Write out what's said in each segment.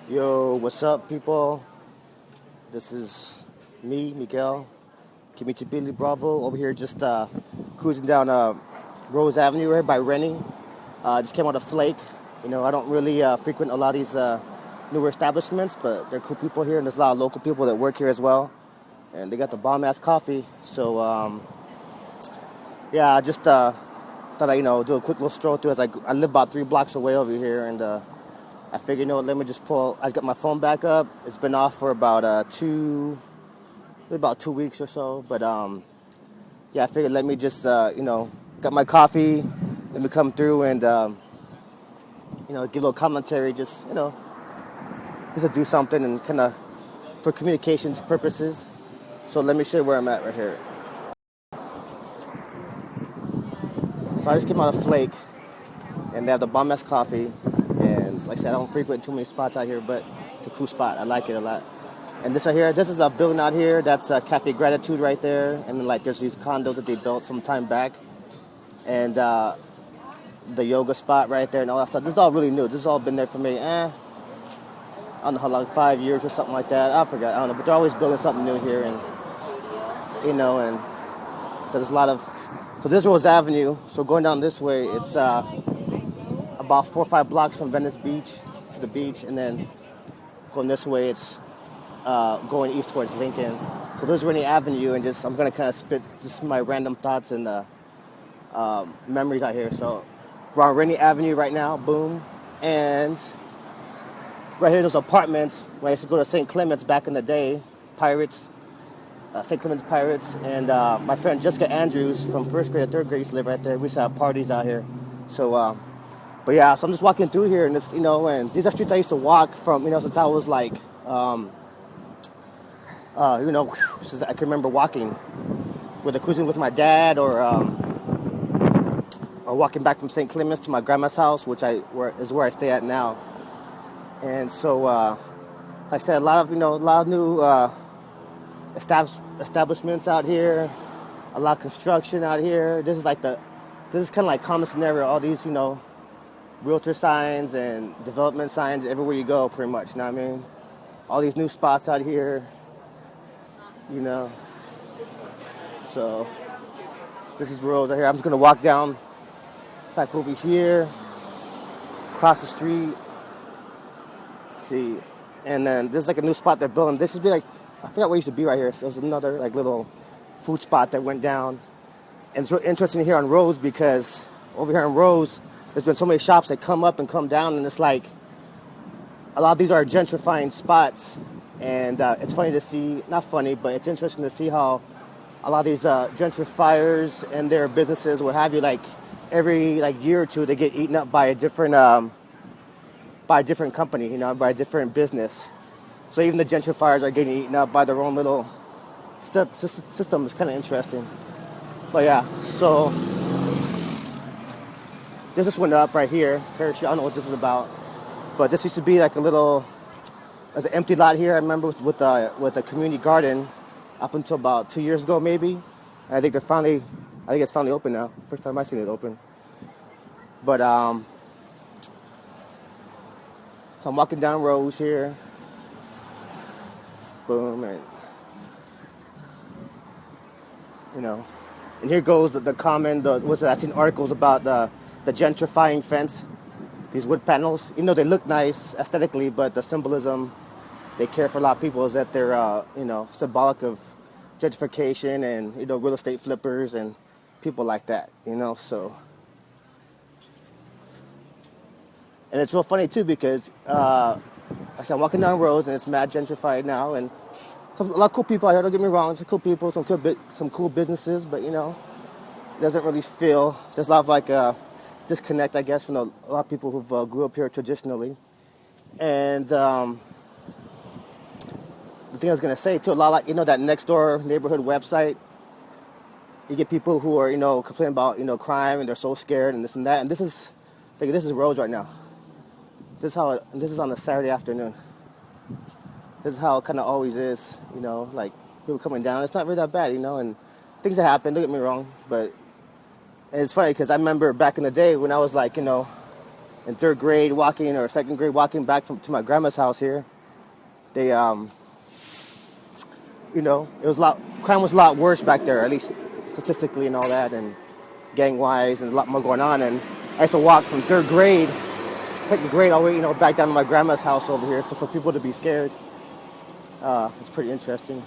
Yo, what's up, people? This is me, Miguel, Kimichibili Bravo, over here just cruising down Rose Avenue right by Rennie. Just came out of Flake. I don't really frequent a lot of these newer establishments, but they're cool people here, and there's a lot of local people that work here as well. And they got the bomb-ass coffee. So, yeah, I just thought I'd, do a quick little stroll through as I live about 3 blocks away over here, and I figured, let me just I got my phone back up. It's been off for about about 2 weeks or so. But yeah, I figured let me just, got my coffee. Let me come through and, give a little commentary. Just to do something and kind of for communications purposes. So let me show you where I'm at right here. So I just came out of Flake, and they have the bomb-ass coffee. And like I said, I don't frequent too many spots out here, but it's a cool spot. I like it a lot. And this right here, this is a building out here. That's Cafe Gratitude right there. And then there's these condos that they built some time back. And the yoga spot right there and all that stuff. This is all really new. This has all been there for me. I don't know how long, 5 years or something like that. I forgot. I don't know. But they're always building something new here. And, and there's a lot of... So this is Rose Avenue. So going down this way, it's about 4 or 5 blocks from Venice Beach to the beach. And then going this way, it's going east towards Lincoln. So there's Rennie Avenue. And I'm going to kind of spit just my random thoughts and memories out here. So we're on Rennie Avenue right now. Boom. And... right here, there's apartments. When I used to go to St. Clement's back in the day, Pirates, St. Clement's Pirates, and my friend Jessica Andrews from 1st grade to 3rd grade used to live right there. We used to have parties out here. So, but yeah, so I'm just walking through here, and it's, and these are streets I used to walk from, since I was like, since I can remember walking, whether cruising with my dad or walking back from St. Clement's to my grandma's house, which is where I stay at now. And so, like I said, a lot of new establishments out here, a lot of construction out here. This is kind of like common scenario. All these, realtor signs and development signs everywhere you go, pretty much. You know what I mean? All these new spots out here, So, this is Rose out here. I'm just gonna walk down, back over here, across the street. See, and then there's like a new spot they're building. This would be like, I forgot where it used to be right here. So there's another like little food spot that went down. And it's really interesting here on Rose because over here on Rose, there's been so many shops that come up and come down, and it's like a lot of these are gentrifying spots. And it's funny to see, not funny, but it's interesting to see how a lot of these gentrifiers and their businesses, what have you, like every year or two, they get eaten up by a different company, by a different business. So even the gentrifiers are getting eaten up by their own little system. It's kind of interesting. But yeah, so this just went up right here. I don't know what this is about. But this used to be like there's an empty lot here. I remember with a community garden up until about 2 years ago, maybe. And I think it's finally open now. First time I've seen it open. But, so I'm walking down Rose here. Boom, and and here goes the common. I've seen articles about the gentrifying fence. These wood panels, even though they look nice aesthetically, but the symbolism they care for a lot of people is that they're symbolic of gentrification and real estate flippers and people like that. So. And it's real funny, too, because I'm walking down Rose, and it's mad gentrified now. And a lot of cool people out here, don't get me wrong. Some cool people, some cool businesses. But, it doesn't really feel... There's a lot of, disconnect, I guess, from a lot of people who've grew up here traditionally. And the thing I was going to say, too, a lot like, that Nextdoor neighborhood website. You get people who are, complaining about, crime, and they're so scared and this and that. And this is Rose right now. This is on a Saturday afternoon. This is how it kind of always is, like people coming down. It's not really that bad, and things that happen, don't get me wrong. But it's funny because I remember back in the day when I was like, in third grade walking or second grade walking back to my grandma's house here. They, you know, crime was a lot worse back there, at least statistically and all that, and gang-wise, and a lot more going on. And I used to walk from third grade, second grade, all the way, you know, back down to my grandma's house over here. So for people to be scared, it's pretty interesting.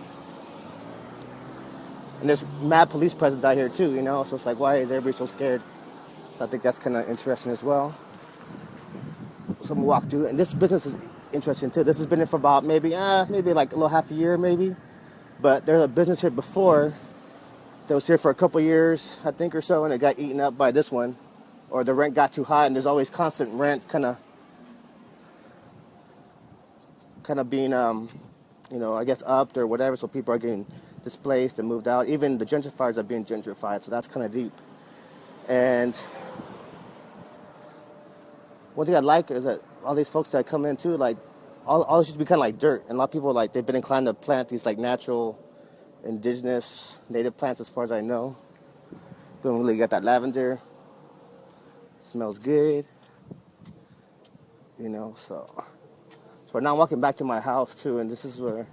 And there's mad police presence out here too, you know. So it's like, why is everybody so scared? I think that's kind of interesting as well. Someone walked through, and this business is interesting too. This has been here for about maybe like a little half a year, maybe. But there's a business here before that was here for a couple years, I think, or so, and it got eaten up by this one, or the rent got too high, and there's always constant rent, kind of being, you know, I guess upped or whatever. So people are getting displaced and moved out. Even the gentrifiers are being gentrified, so that's kind of deep. And one thing I like is that all these folks that come in too, like, all this used to be kind of like dirt, and a lot of people, like, they've been inclined to plant these like natural, indigenous, native plants, as far as I know. Don't really got that lavender. Smells good, you know. So now I'm walking back to my house too, and this is where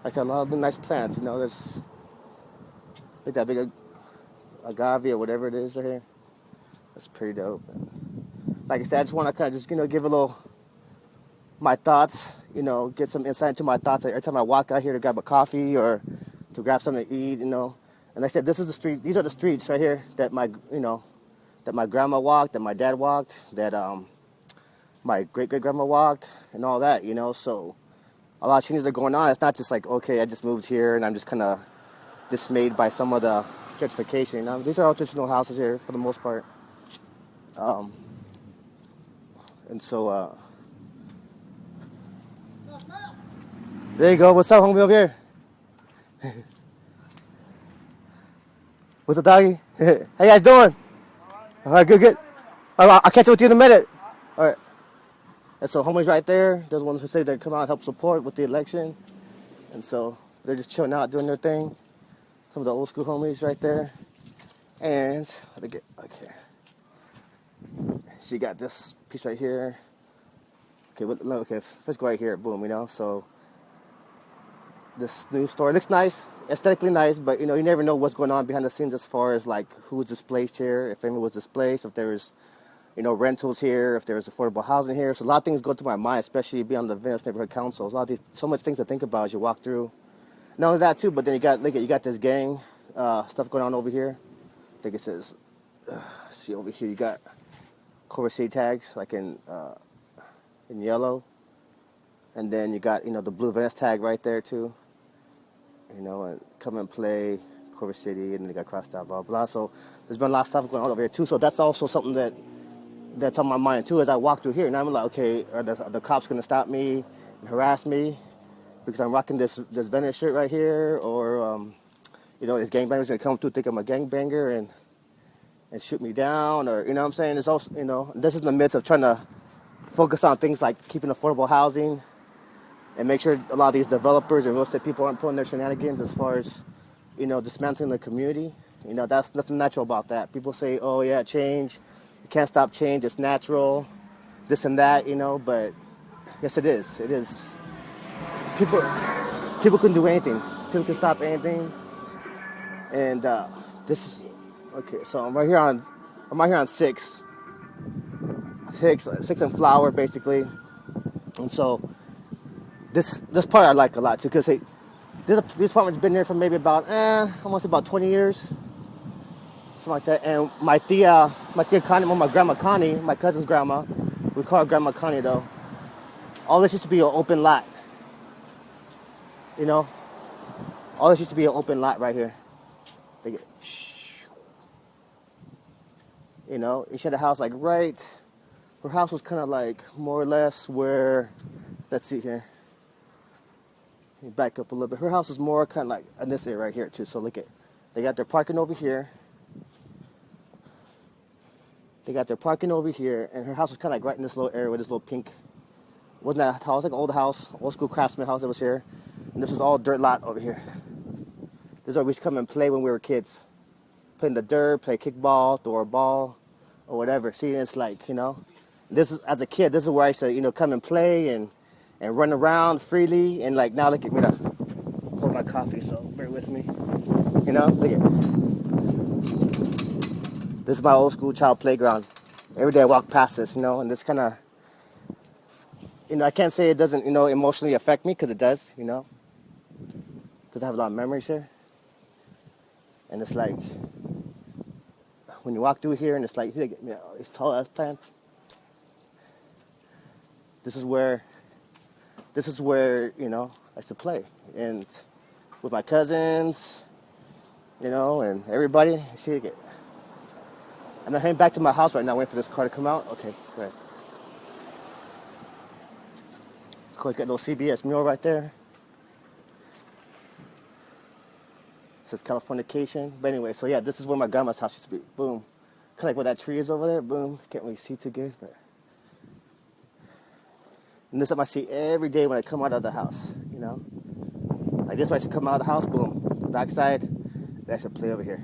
I said a lot of nice plants. You know, there's like that big agave or whatever it is right here. That's pretty dope. Like I said, I just want to kind of just, you know, give a little my thoughts, you know, get some insight into my thoughts every time I walk out here to grab a coffee or to grab something to eat, you know. And like I said, this is the street. These are the streets right here that my grandma walked, that my dad walked, that my great-great-grandma walked, and all that, you know. So a lot of changes are going on. It's not just like, okay, I just moved here and I'm just kind of dismayed by some of the gentrification. You know, these are all traditional houses here for the most part. And so, there you go. What's up, homie, over here? What's up, doggy? How you guys doing? All right, good. I'll catch up with you in a minute. All right. And so, homie's right there. Those ones who say they come out and help support with the election. And so, they're just chilling out, doing their thing. Some of the old school homies right there. And, okay. She got this piece right here. Okay, first go right here, boom, you know. So this new store looks nice, aesthetically nice, but you know, you never know what's going on behind the scenes as far as like who's displaced here, if anyone was displaced, if there's, you know, rentals here, if there's affordable housing here. So a lot of things go through my mind, especially being on the Venice Neighborhood Council. So much things to think about as you walk through. Not only that too, but then you got this gang stuff going on over here. I think it says, see over here, you got Culver City tags, like in yellow, and then you got, you know, the blue Venice tag right there too, you know, and come and play Culver City, and then they got crossed out, blah blah. So there's been a lot of stuff going on over here too. So that's also something that's on my mind too as I walk through here. And I'm like, okay, are the cops gonna stop me and harass me because I'm rocking this Venice shirt right here, or you know, is gangbangers gonna come through think I'm a gangbanger and shoot me down, or, you know what I'm saying? It's also, you know, this is in the midst of trying to focus on things like keeping affordable housing and make sure a lot of these developers and real estate people aren't pulling their shenanigans as far as, you know, dismantling the community. You know, that's nothing natural about that. People say, oh yeah, change, you can't stop change, it's natural, this and that, you know, but yes, it is. It is. People can do anything. People can stop anything. And this is, okay, so I'm right here on 6 and Flower, basically. And so this part I like a lot too, because this apartment's been there for maybe about almost about 20 years, something like that. And my tia Connie, my grandma Connie, my cousin's grandma, we call her Grandma Connie though. All this used to be an open lot, you know. All this used to be an open lot right here. You know, she had a house like right. Her house was kind of like more or less where, let's see here. Let me back up a little bit. Her house was more kind of like in this area right here too. So look at, they got their parking over here. They got their parking over here, and her house was kind of like right in this little area with this little pink. Wasn't that a house? Like an old house, old school craftsman house that was here. And this was all dirt lot over here. This is where we used to come and play when we were kids. Play in the dirt, play kickball, throw a ball or whatever. See, it's like, this is, as a kid, this is where I used to, come and play and run around freely. And like now, look at me, hold my coffee, so bear with me. Look at, this is my old school child playground. Every day I walk past this, and this kind of, I can't say it doesn't, emotionally affect me, because it does, because I have a lot of memories here. And it's like, when you walk through here and it's like, these tall ass plants. This is where, I used to play. And with my cousins, and everybody. See, I'm heading back to my house right now, waiting for this car to come out. Okay, go ahead. Of course, got no CBS mural right there. It says Californication. But anyway, so yeah, this is where my grandma's house used to be. Boom. Kind of like where that tree is over there. Boom. Can't really see too good, but. And this is what I see every day when I come out of the house, Like this, when I should come out of the house, boom. Backside, I should play over here.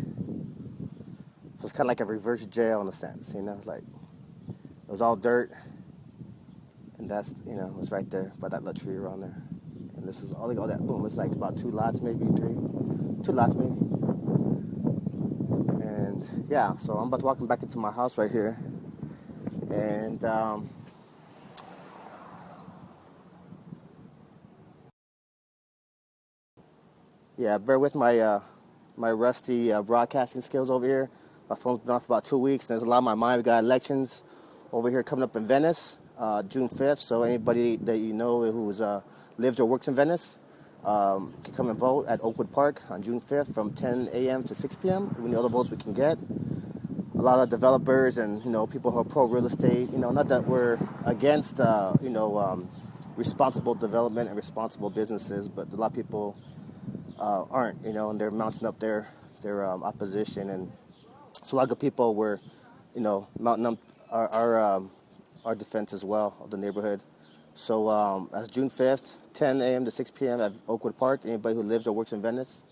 So it's kind of like a reverse jail in a sense, like it was all dirt, and that's, it's right there by that little tree around there. And this is all that, boom, it's like about 2 lots, maybe 2 lots maybe. And yeah, so I'm about to walk back into my house right here. And yeah, bear with my my rusty broadcasting skills over here. My phone's been off for about 2 weeks, and there's a lot on my mind. We got elections over here coming up in Venice, June 5th. So anybody that who's lives or works in Venice can come and vote at Oakwood Park on June 5th from 10 a.m. to 6 p.m. We need all the votes we can get. A lot of developers and people who are pro real estate. Not that we're against responsible development and responsible businesses, but a lot of people aren't. And they're mounting up their opposition. And so a lot of good people were, mounting up our defense as well of the neighborhood. So that's June 5th, 10 a.m. to 6 p.m. at Oakwood Park. Anybody who lives or works in Venice.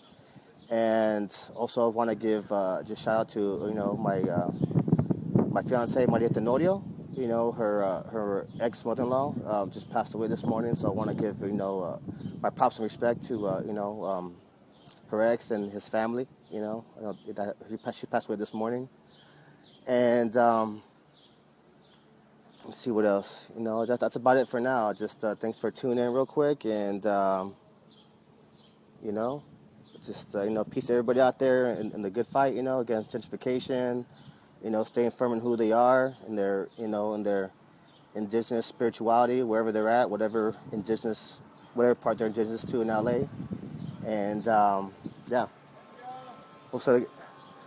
And also I want to give just shout out to my fiance Maria Tenorio. Her ex mother-in-law just passed away this morning. So I want to give my props and respect to her ex and his family. She passed away this morning. And let's see what else. That's about it for now. Just thanks for tuning in real quick, and just peace to everybody out there in the good fight. Against gentrification. Staying firm in who they are and their in their indigenous spirituality, wherever they're at, whatever part they're indigenous to in LA. And yeah. What's up?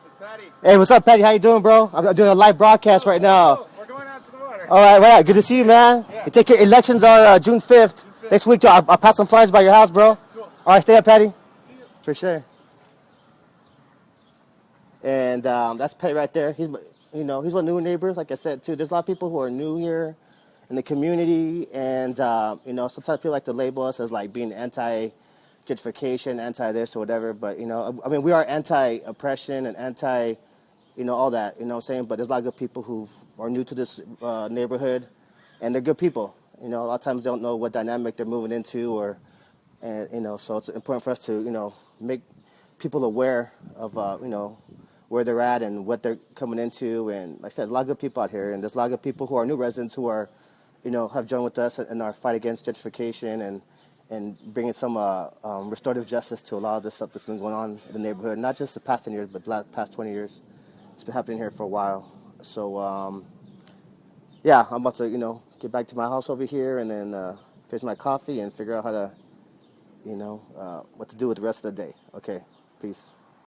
It's Patty. Hey, what's up, Patty? How you doing, bro? I'm doing a live broadcast right now. We're going out to the water. All right. Good to see you, man. Yeah. You take care. Elections are June 5th. Next week, I'll pass some flyers by your house, bro. Cool. All right, stay up, Patty. See you. For sure. And that's Patty right there. He's one of the new neighbors, like I said, too. There's a lot of people who are new here in the community, and sometimes people like to label us as like being anti-gentrification, anti-this or whatever. But we are anti-oppression and anti, all that. You know what I'm saying? But there's a lot of good people who are new to this neighborhood, and they're good people. A lot of times they don't know what dynamic they're moving into, so it's important for us to make people aware of where they're at and what they're coming into. And like I said, a lot of good people out here, and there's a lot of good people who are new residents who are, have joined with us in our fight against gentrification and bringing some restorative justice to a lot of the stuff that's been going on in the neighborhood, not just the past 10 years, but the past 20 years. It's been happening here for a while. So, yeah, I'm about to, get back to my house over here and then finish my coffee and figure out how to, what to do with the rest of the day. Okay, peace.